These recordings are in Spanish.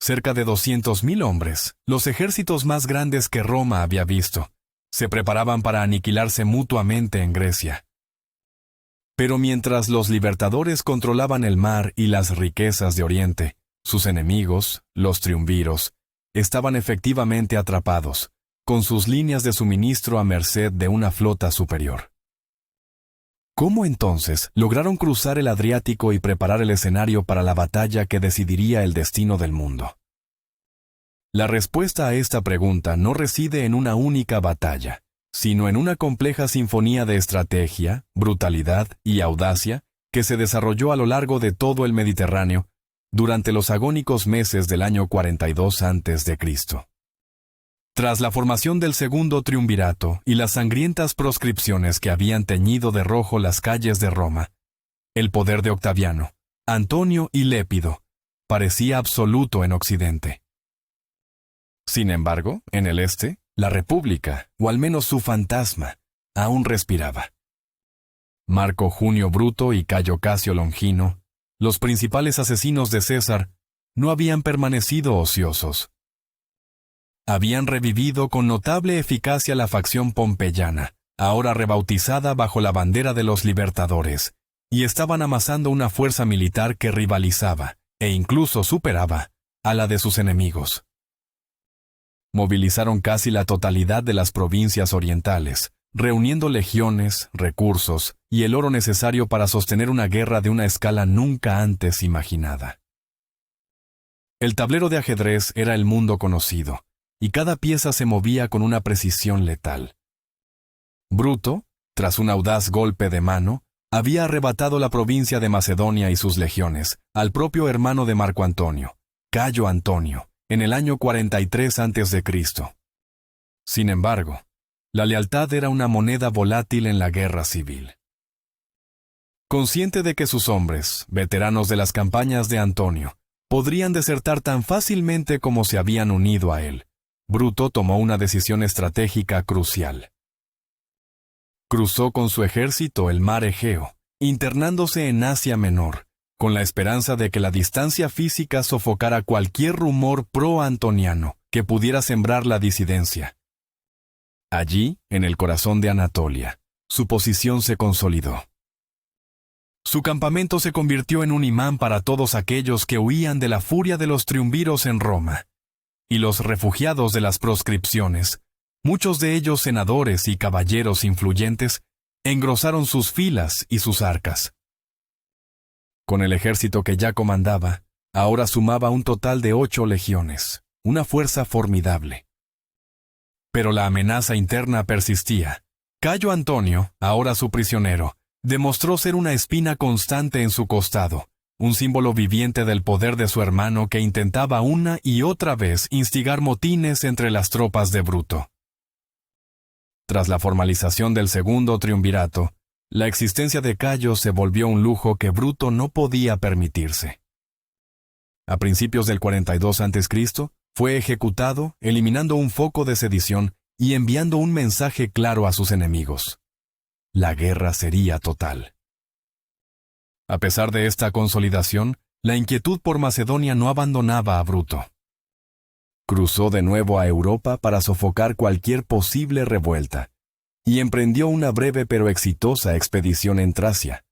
cerca de 200.000 hombres, los ejércitos más grandes que Roma había visto, se preparaban para aniquilarse mutuamente en Grecia. Pero mientras los libertadores controlaban el mar y las riquezas de Oriente, sus enemigos, los triunviros, estaban efectivamente atrapados, con sus líneas de suministro a merced de una flota superior. ¿Cómo entonces lograron cruzar el Adriático y preparar el escenario para la batalla que decidiría el destino del mundo? La respuesta a esta pregunta no reside en una única batalla, sino en una compleja sinfonía de estrategia, brutalidad y audacia que se desarrolló a lo largo de todo el Mediterráneo durante los agónicos meses del año 42 a.C. Tras la formación del segundo triunvirato y las sangrientas proscripciones que habían teñido de rojo las calles de Roma, el poder de Octaviano, Antonio y Lépido parecía absoluto en Occidente. Sin embargo, en el este, la República, o al menos su fantasma, aún respiraba. Marco Junio Bruto y Cayo Casio Longino, los principales asesinos de César, no habían permanecido ociosos. Habían revivido con notable eficacia la facción pompeyana, ahora rebautizada bajo la bandera de los libertadores, y estaban amasando una fuerza militar que rivalizaba, e incluso superaba, a la de sus enemigos. Movilizaron casi la totalidad de las provincias orientales, reuniendo legiones, recursos y el oro necesario para sostener una guerra de una escala nunca antes imaginada. El tablero de ajedrez era el mundo conocido, y cada pieza se movía con una precisión letal. Bruto, tras un audaz golpe de mano, había arrebatado la provincia de Macedonia y sus legiones al propio hermano de Marco Antonio, Cayo Antonio, en el año 43 a.C. Sin embargo, la lealtad era una moneda volátil en la guerra civil. Consciente de que sus hombres, veteranos de las campañas de Antonio, podrían desertar tan fácilmente como se habían unido a él, Bruto tomó una decisión estratégica crucial. Cruzó con su ejército el mar Egeo, internándose en Asia Menor, con la esperanza de que la distancia física sofocara cualquier rumor pro-antoniano que pudiera sembrar la disidencia. Allí, en el corazón de Anatolia, su posición se consolidó. Su campamento se convirtió en un imán para todos aquellos que huían de la furia de los triunviros en Roma, y los refugiados de las proscripciones, muchos de ellos senadores y caballeros influyentes, engrosaron sus filas y sus arcas. Con el ejército que ya comandaba, ahora sumaba un total de 8 legiones, una fuerza formidable. Pero la amenaza interna persistía. Cayo Antonio, ahora su prisionero, demostró ser una espina constante en su costado, un símbolo viviente del poder de su hermano que intentaba una y otra vez instigar motines entre las tropas de Bruto. Tras la formalización del segundo triunvirato, la existencia de Cayo se volvió un lujo que Bruto no podía permitirse. A principios del 42 a.C., fue ejecutado, eliminando un foco de sedición y enviando un mensaje claro a sus enemigos. La guerra sería total. A pesar de esta consolidación, la inquietud por Macedonia no abandonaba a Bruto. Cruzó de nuevo a Europa para sofocar cualquier posible revuelta, y emprendió una breve pero exitosa expedición en Tracia,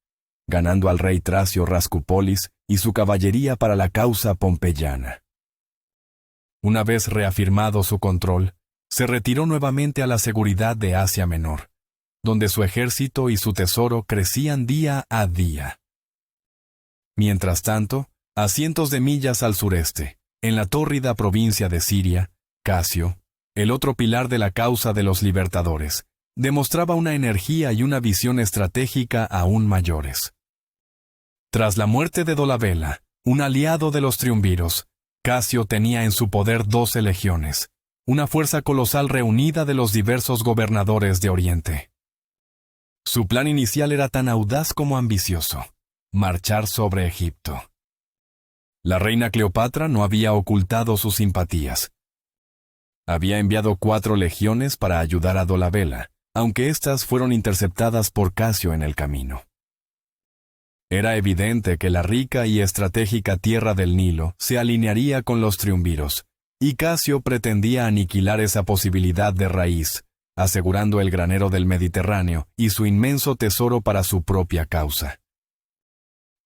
ganando al rey tracio Rascupolis y su caballería para la causa pompeyana. Una vez reafirmado su control, se retiró nuevamente a la seguridad de Asia Menor, donde su ejército y su tesoro crecían día a día. Mientras tanto, a cientos de millas al sureste, en la tórrida provincia de Siria, Casio, el otro pilar de la causa de los libertadores, demostraba una energía y una visión estratégica aún mayores. Tras la muerte de Dolabella, un aliado de los triunviros, Casio tenía en su poder 12 legiones, una fuerza colosal reunida de los diversos gobernadores de Oriente. Su plan inicial era tan audaz como ambicioso: marchar sobre Egipto. La reina Cleopatra no había ocultado sus simpatías. Había enviado 4 legiones para ayudar a Dolabella, aunque éstas fueron interceptadas por Casio en el camino. Era evidente que la rica y estratégica tierra del Nilo se alinearía con los triunviros, y Casio pretendía aniquilar esa posibilidad de raíz, asegurando el granero del Mediterráneo y su inmenso tesoro para su propia causa.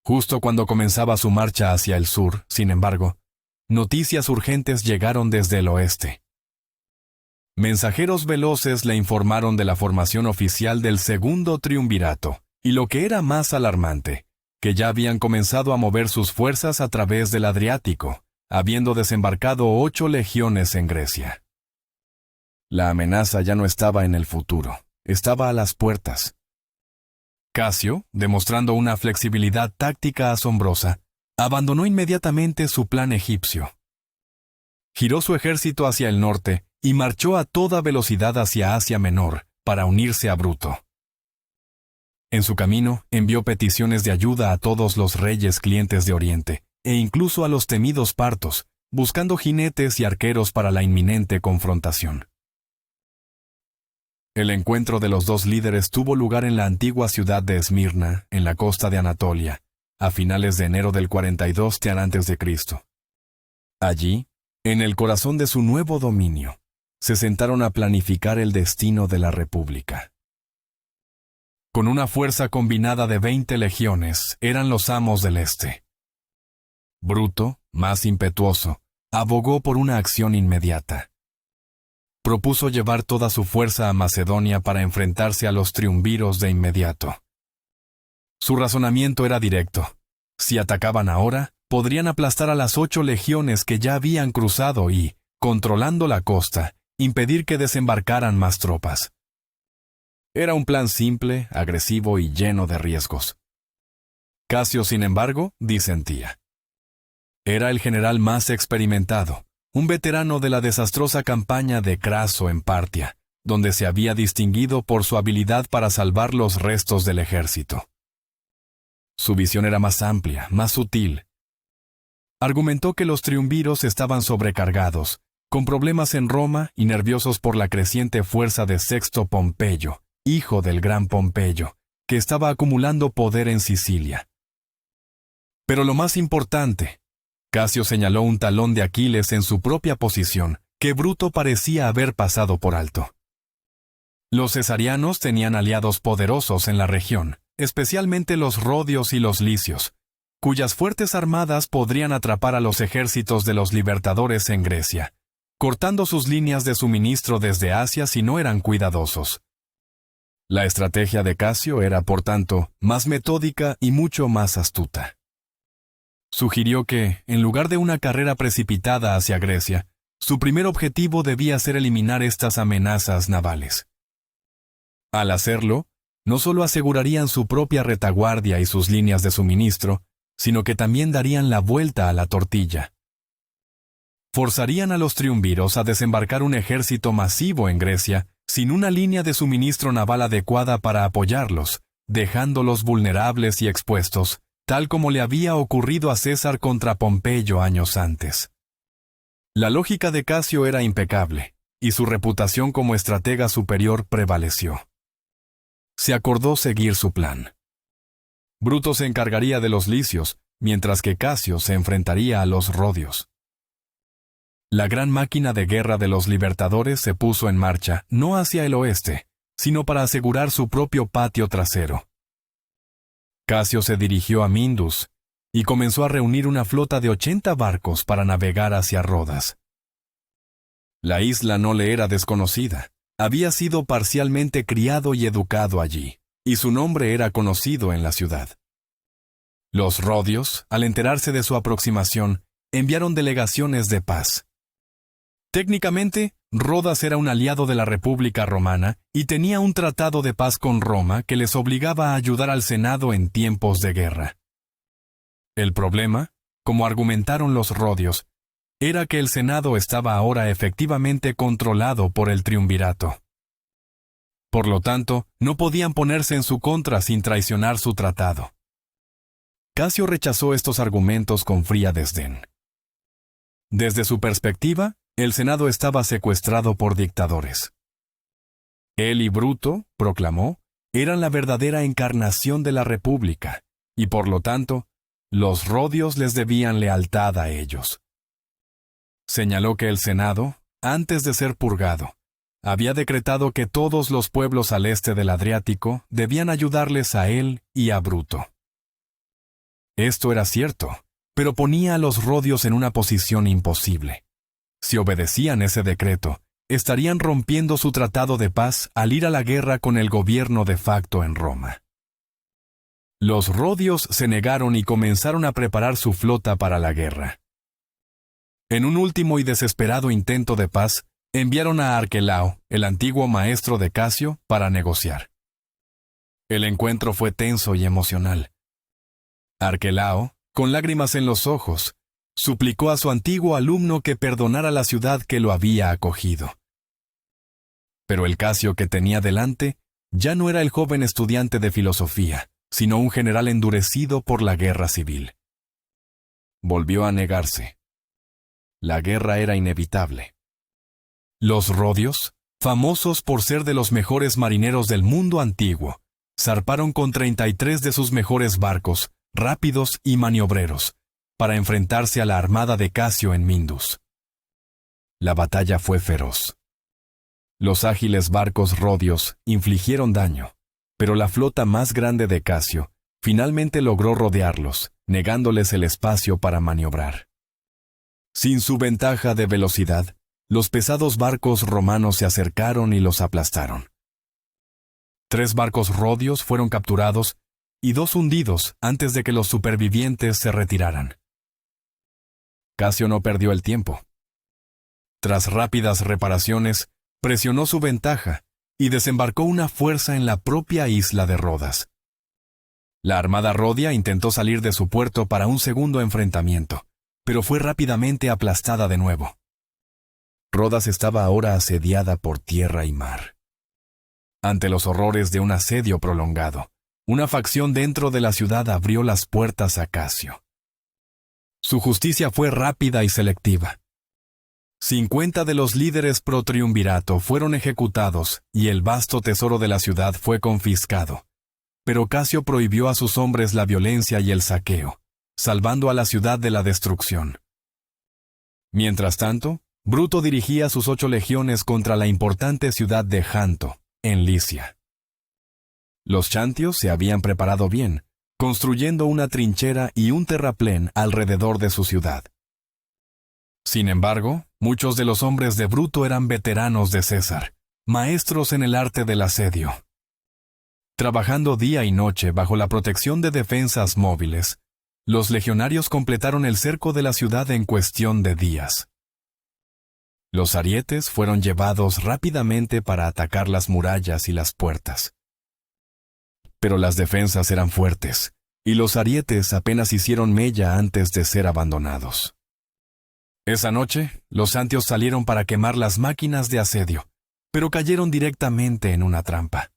Justo cuando comenzaba su marcha hacia el sur, sin embargo, noticias urgentes llegaron desde el oeste. Mensajeros veloces le informaron de la formación oficial del segundo triunvirato, y lo que era más alarmante, que ya habían comenzado a mover sus fuerzas a través del Adriático, habiendo desembarcado 8 legiones en Grecia. La amenaza ya no estaba en el futuro, estaba a las puertas. Casio, demostrando una flexibilidad táctica asombrosa, abandonó inmediatamente su plan egipcio. Giró su ejército hacia el norte y marchó a toda velocidad hacia Asia Menor para unirse a Bruto. En su camino, envió peticiones de ayuda a todos los reyes clientes de Oriente, e incluso a los temidos partos, buscando jinetes y arqueros para la inminente confrontación. El encuentro de los dos líderes tuvo lugar en la antigua ciudad de Esmirna, en la costa de Anatolia, a finales de enero del 42 a.C. Allí, en el corazón de su nuevo dominio, se sentaron a planificar el destino de la República. Con una fuerza combinada de 20 legiones, eran los amos del este. Bruto, más impetuoso, abogó por una acción inmediata. Propuso llevar toda su fuerza a Macedonia para enfrentarse a los triunviros de inmediato. Su razonamiento era directo. Si atacaban ahora, podrían aplastar a las 8 legiones que ya habían cruzado y, controlando la costa, impedir que desembarcaran más tropas. Era un plan simple, agresivo y lleno de riesgos. Casio, sin embargo, disentía. Era el general más experimentado, un veterano de la desastrosa campaña de Craso en Partia, donde se había distinguido por su habilidad para salvar los restos del ejército. Su visión era más amplia, más sutil. Argumentó que los triunviros estaban sobrecargados, con problemas en Roma y nerviosos por la creciente fuerza de Sexto Pompeyo, hijo del gran Pompeyo, que estaba acumulando poder en Sicilia. Pero lo más importante, Casio señaló un talón de Aquiles en su propia posición, que Bruto parecía haber pasado por alto. Los cesarianos tenían aliados poderosos en la región, especialmente los rodios y los licios, cuyas fuertes armadas podrían atrapar a los ejércitos de los libertadores en Grecia, cortando sus líneas de suministro desde Asia si no eran cuidadosos. La estrategia de Casio era, por tanto, más metódica y mucho más astuta. Sugirió que, en lugar de una carrera precipitada hacia Grecia, su primer objetivo debía ser eliminar estas amenazas navales. Al hacerlo, no solo asegurarían su propia retaguardia y sus líneas de suministro, sino que también darían la vuelta a la tortilla. Forzarían a los triunviros a desembarcar un ejército masivo en Grecia, sin una línea de suministro naval adecuada para apoyarlos, dejándolos vulnerables y expuestos, tal como le había ocurrido a César contra Pompeyo años antes. La lógica de Casio era impecable, y su reputación como estratega superior prevaleció. Se acordó seguir su plan. Bruto se encargaría de los licios, mientras que Casio se enfrentaría a los rodios. La gran máquina de guerra de los libertadores se puso en marcha, no hacia el oeste, sino para asegurar su propio patio trasero. Casio se dirigió a Mindus y comenzó a reunir una flota de 80 barcos para navegar hacia Rodas. La isla no le era desconocida. Había sido parcialmente criado y educado allí, y su nombre era conocido en la ciudad. Los rodios, al enterarse de su aproximación, enviaron delegaciones de paz. Técnicamente, Rodas era un aliado de la República Romana y tenía un tratado de paz con Roma que les obligaba a ayudar al Senado en tiempos de guerra. El problema, como argumentaron los rodios, era que el Senado estaba ahora efectivamente controlado por el triunvirato. Por lo tanto, no podían ponerse en su contra sin traicionar su tratado. Casio rechazó estos argumentos con fría desdén. Desde su perspectiva, el Senado estaba secuestrado por dictadores. Él y Bruto, proclamó, eran la verdadera encarnación de la República, y por lo tanto, los rodios les debían lealtad a ellos. Señaló que el Senado, antes de ser purgado, había decretado que todos los pueblos al este del Adriático debían ayudarles a él y a Bruto. Esto era cierto, pero ponía a los rodios en una posición imposible. Si obedecían ese decreto, estarían rompiendo su tratado de paz al ir a la guerra con el gobierno de facto en Roma. Los rodios se negaron y comenzaron a preparar su flota para la guerra. En un último y desesperado intento de paz, enviaron a Arquelao, el antiguo maestro de Casio, para negociar. El encuentro fue tenso y emocional. Arquelao, con lágrimas en los ojos, suplicó a su antiguo alumno que perdonara la ciudad que lo había acogido. Pero el Casio que tenía delante ya no era el joven estudiante de filosofía, sino un general endurecido por la guerra civil. Volvió a negarse. La guerra era inevitable. Los rodios, famosos por ser de los mejores marineros del mundo antiguo, zarparon con 33 de sus mejores barcos, rápidos y maniobreros, para enfrentarse a la armada de Casio en Mindus. La batalla fue feroz. Los ágiles barcos rodios infligieron daño, pero la flota más grande de Casio finalmente logró rodearlos, negándoles el espacio para maniobrar. Sin su ventaja de velocidad, los pesados barcos romanos se acercaron y los aplastaron. 3 barcos rodios fueron capturados y 2 hundidos antes de que los supervivientes se retiraran. Casio no perdió el tiempo. Tras rápidas reparaciones, presionó su ventaja y desembarcó una fuerza en la propia isla de Rodas. La armada rodia intentó salir de su puerto para un segundo enfrentamiento, pero fue rápidamente aplastada de nuevo. Rodas estaba ahora asediada por tierra y mar. Ante los horrores de un asedio prolongado, una facción dentro de la ciudad abrió las puertas a Casio. Su justicia fue rápida y selectiva. 50 de los líderes pro triunvirato fueron ejecutados y el vasto tesoro de la ciudad fue confiscado. Pero Casio prohibió a sus hombres la violencia y el saqueo, salvando a la ciudad de la destrucción. Mientras tanto, Bruto dirigía sus 8 legiones contra la importante ciudad de Janto, en Licia. Los chantios se habían preparado bien, construyendo una trinchera y un terraplén alrededor de su ciudad. Sin embargo, muchos de los hombres de Bruto eran veteranos de César, maestros en el arte del asedio. Trabajando día y noche bajo la protección de defensas móviles, los legionarios completaron el cerco de la ciudad en cuestión de días. Los arietes fueron llevados rápidamente para atacar las murallas y las puertas. Pero las defensas eran fuertes, y los arietes apenas hicieron mella antes de ser abandonados. Esa noche, los santios salieron para quemar las máquinas de asedio, pero cayeron directamente en una trampa.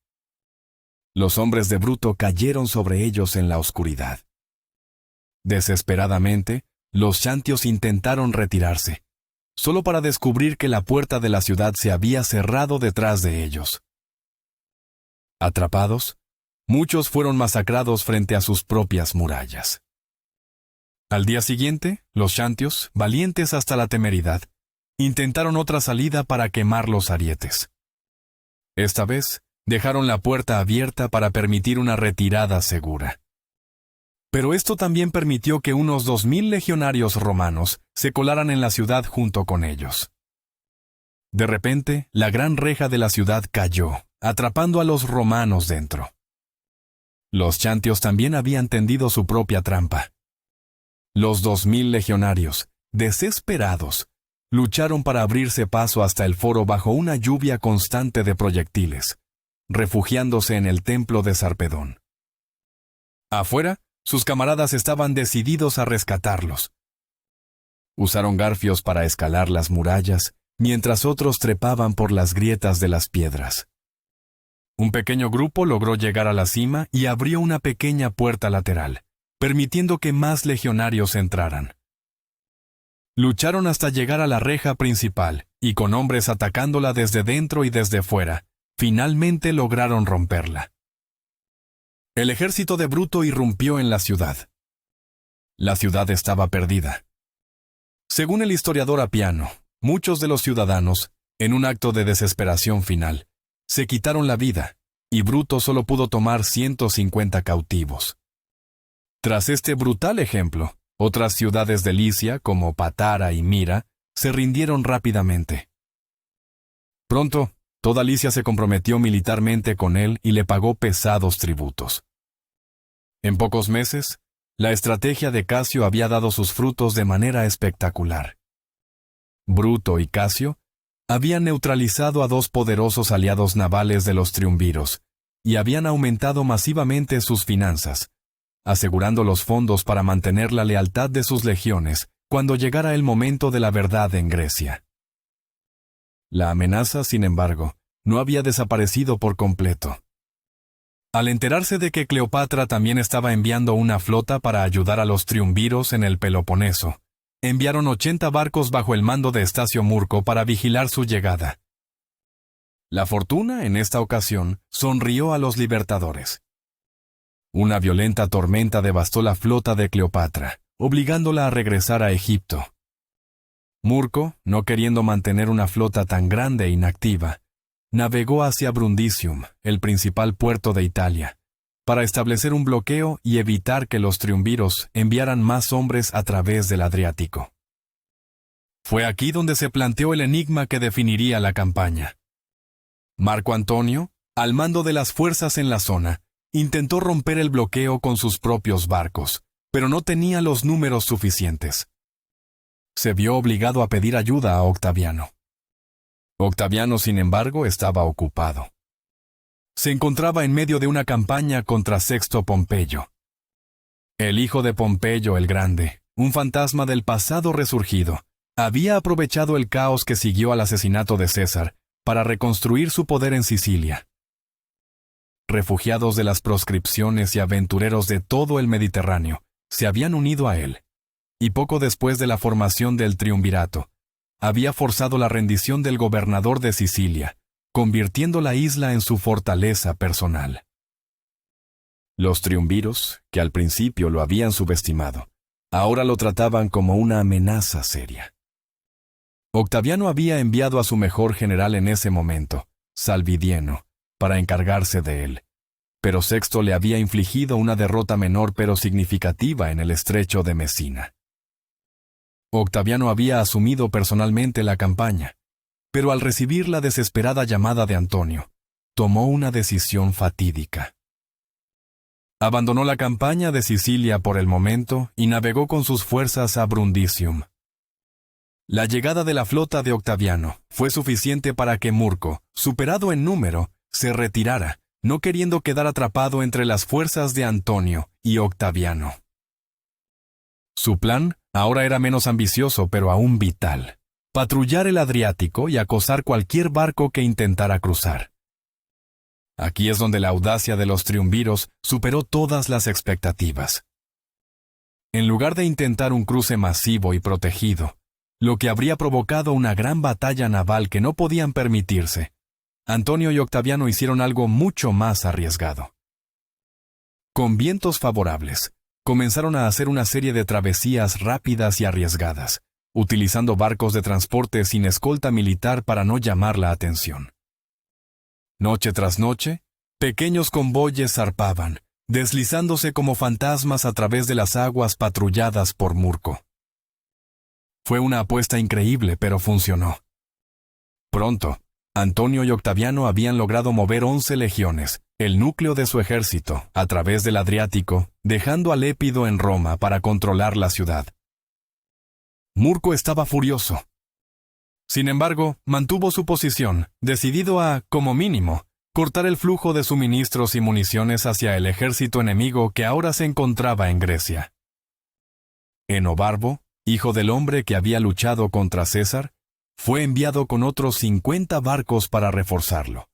Los hombres de Bruto cayeron sobre ellos en la oscuridad. Desesperadamente, los chantios intentaron retirarse, solo para descubrir que la puerta de la ciudad se había cerrado detrás de ellos. Atrapados, muchos fueron masacrados frente a sus propias murallas. Al día siguiente, los chantios, valientes hasta la temeridad, intentaron otra salida para quemar los arietes. Esta vez, dejaron la puerta abierta para permitir una retirada segura. Pero esto también permitió que unos 2000 legionarios romanos se colaran en la ciudad junto con ellos. De repente, la gran reja de la ciudad cayó, atrapando a los romanos dentro. Los chantios también habían tendido su propia trampa. Los 2000 legionarios, desesperados, lucharon para abrirse paso hasta el foro bajo una lluvia constante de proyectiles, refugiándose en el templo de Sarpedón. Afuera, sus camaradas estaban decididos a rescatarlos. Usaron garfios para escalar las murallas, mientras otros trepaban por las grietas de las piedras. Un pequeño grupo logró llegar a la cima y abrió una pequeña puerta lateral, permitiendo que más legionarios entraran. Lucharon hasta llegar a la reja principal, y con hombres atacándola desde dentro y desde fuera, finalmente lograron romperla. El ejército de Bruto irrumpió en la ciudad. La ciudad estaba perdida. Según el historiador Apiano, muchos de los ciudadanos, en un acto de desesperación final, se quitaron la vida, y Bruto solo pudo tomar 150 cautivos. Tras este brutal ejemplo, otras ciudades de Licia, como Patara y Mira, se rindieron rápidamente. Pronto, toda Licia se comprometió militarmente con él y le pagó pesados tributos. En pocos meses, la estrategia de Casio había dado sus frutos de manera espectacular. Bruto y Casio habían neutralizado a dos poderosos aliados navales de los triunviros y habían aumentado masivamente sus finanzas, asegurando los fondos para mantener la lealtad de sus legiones cuando llegara el momento de la verdad en Grecia. La amenaza, sin embargo, no había desaparecido por completo. Al enterarse de que Cleopatra también estaba enviando una flota para ayudar a los triunviros en el Peloponeso, enviaron 80 barcos bajo el mando de Estacio Murco para vigilar su llegada. La fortuna, en esta ocasión, sonrió a los libertadores. Una violenta tormenta devastó la flota de Cleopatra, obligándola a regresar a Egipto. Murco, no queriendo mantener una flota tan grande e inactiva, navegó hacia Brundisium, el principal puerto de Italia, para establecer un bloqueo y evitar que los triunviros enviaran más hombres a través del Adriático. Fue aquí donde se planteó el enigma que definiría la campaña. Marco Antonio, al mando de las fuerzas en la zona, intentó romper el bloqueo con sus propios barcos, pero no tenía los números suficientes. Se vio obligado a pedir ayuda a Octaviano. Octaviano, sin embargo, estaba ocupado. Se encontraba en medio de una campaña contra Sexto Pompeyo. El hijo de Pompeyo el Grande, un fantasma del pasado resurgido, había aprovechado el caos que siguió al asesinato de César para reconstruir su poder en Sicilia. Refugiados de las proscripciones y aventureros de todo el Mediterráneo se habían unido a él, y poco después de la formación del triunvirato, había forzado la rendición del gobernador de Sicilia, convirtiendo la isla en su fortaleza personal. Los triunviros, que al principio lo habían subestimado, ahora lo trataban como una amenaza seria. Octaviano había enviado a su mejor general en ese momento, Salvidieno, para encargarse de él, pero Sexto le había infligido una derrota menor pero significativa en el estrecho de Mesina. Octaviano había asumido personalmente la campaña, pero al recibir la desesperada llamada de Antonio, tomó una decisión fatídica. Abandonó la campaña de Sicilia por el momento y navegó con sus fuerzas a Brundisium. La llegada de la flota de Octaviano fue suficiente para que Murco, superado en número, se retirara, no queriendo quedar atrapado entre las fuerzas de Antonio y Octaviano. Su plan ahora era menos ambicioso pero aún vital: patrullar el Adriático y acosar cualquier barco que intentara cruzar. Aquí es donde la audacia de los triunviros superó todas las expectativas. En lugar de intentar un cruce masivo y protegido, lo que habría provocado una gran batalla naval que no podían permitirse, Antonio y Octaviano hicieron algo mucho más arriesgado. Con vientos favorables, comenzaron a hacer una serie de travesías rápidas y arriesgadas, utilizando barcos de transporte sin escolta militar para no llamar la atención. Noche tras noche, pequeños convoyes zarpaban, deslizándose como fantasmas a través de las aguas patrulladas por Murco. Fue una apuesta increíble, pero funcionó. Pronto, Antonio y Octaviano habían logrado mover 11 legiones, el núcleo de su ejército, a través del Adriático, dejando a Lépido en Roma para controlar la ciudad. Murco estaba furioso. Sin embargo, mantuvo su posición, decidido a, como mínimo, cortar el flujo de suministros y municiones hacia el ejército enemigo que ahora se encontraba en Grecia. Enobarbo, hijo del hombre que había luchado contra César, fue enviado con otros 50 barcos para reforzarlo,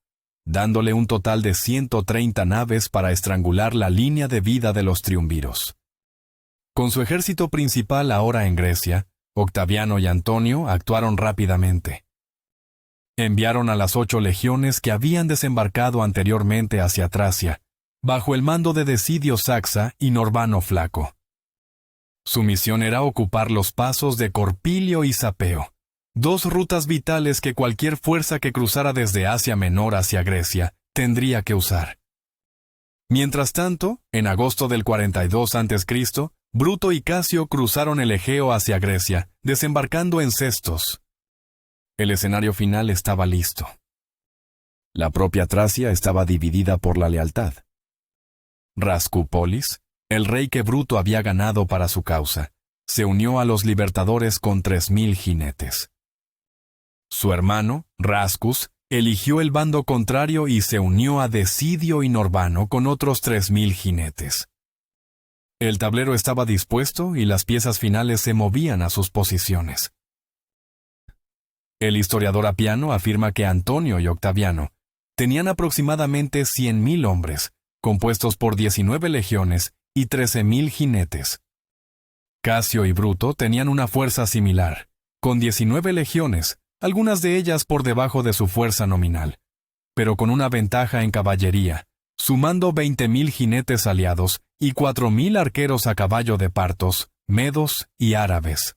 dándole un total de 130 naves para estrangular la línea de vida de los triunviros. Con su ejército principal ahora en Grecia, Octaviano y Antonio actuaron rápidamente. Enviaron a las 8 legiones que habían desembarcado anteriormente hacia Tracia, bajo el mando de Decidio Saxa y Norbano Flaco. Su misión era ocupar los pasos de Corpilio y Sapeo, dos rutas vitales que cualquier fuerza que cruzara desde Asia Menor hacia Grecia tendría que usar. Mientras tanto, en agosto del 42 a.C., Bruto y Casio cruzaron el Egeo hacia Grecia, desembarcando en Sestos. El escenario final estaba listo. La propia Tracia estaba dividida por la lealtad. Rascupolis, el rey que Bruto había ganado para su causa, se unió a los libertadores con 3.000 jinetes. Su hermano, Rascus, eligió el bando contrario y se unió a Decidio y Norbano con otros 3.000 jinetes. El tablero estaba dispuesto y las piezas finales se movían a sus posiciones. El historiador Apiano afirma que Antonio y Octaviano tenían aproximadamente 100.000 hombres, compuestos por 19 legiones y 13.000 jinetes. Casio y Bruto tenían una fuerza similar, con 19 legiones, algunas de ellas por debajo de su fuerza nominal, pero con una ventaja en caballería, sumando 20.000 jinetes aliados y 4.000 arqueros a caballo de partos, medos y árabes.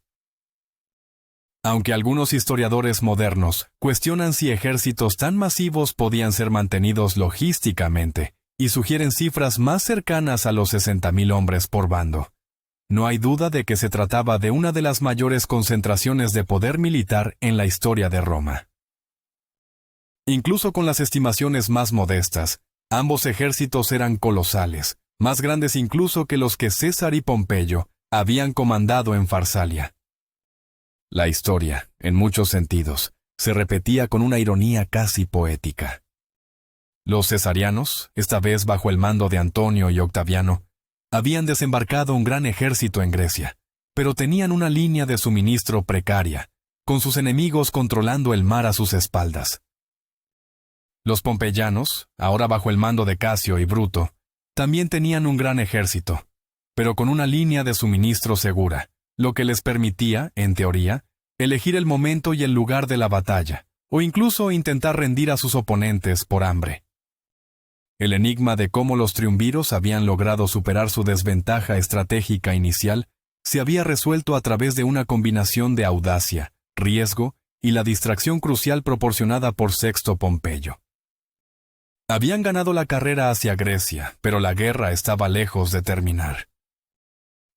Aunque algunos historiadores modernos cuestionan si ejércitos tan masivos podían ser mantenidos logísticamente y sugieren cifras más cercanas a los 60.000 hombres por bando, no hay duda de que se trataba de una de las mayores concentraciones de poder militar en la historia de Roma. Incluso con las estimaciones más modestas, ambos ejércitos eran colosales, más grandes incluso que los que César y Pompeyo habían comandado en Farsalia. La historia, en muchos sentidos, se repetía con una ironía casi poética. Los cesarianos, esta vez bajo el mando de Antonio y Octaviano, habían desembarcado un gran ejército en Grecia, pero tenían una línea de suministro precaria, con sus enemigos controlando el mar a sus espaldas. Los pompeyanos, ahora bajo el mando de Casio y Bruto, también tenían un gran ejército, pero con una línea de suministro segura, lo que les permitía, en teoría, elegir el momento y el lugar de la batalla, o incluso intentar rendir a sus oponentes por hambre. El enigma de cómo los triunviros habían logrado superar su desventaja estratégica inicial se había resuelto a través de una combinación de audacia, riesgo y la distracción crucial proporcionada por Sexto Pompeyo. Habían ganado la carrera hacia Grecia, pero la guerra estaba lejos de terminar.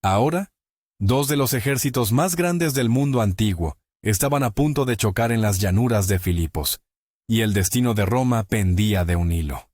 Ahora, dos de los ejércitos más grandes del mundo antiguo estaban a punto de chocar en las llanuras de Filipos, y el destino de Roma pendía de un hilo.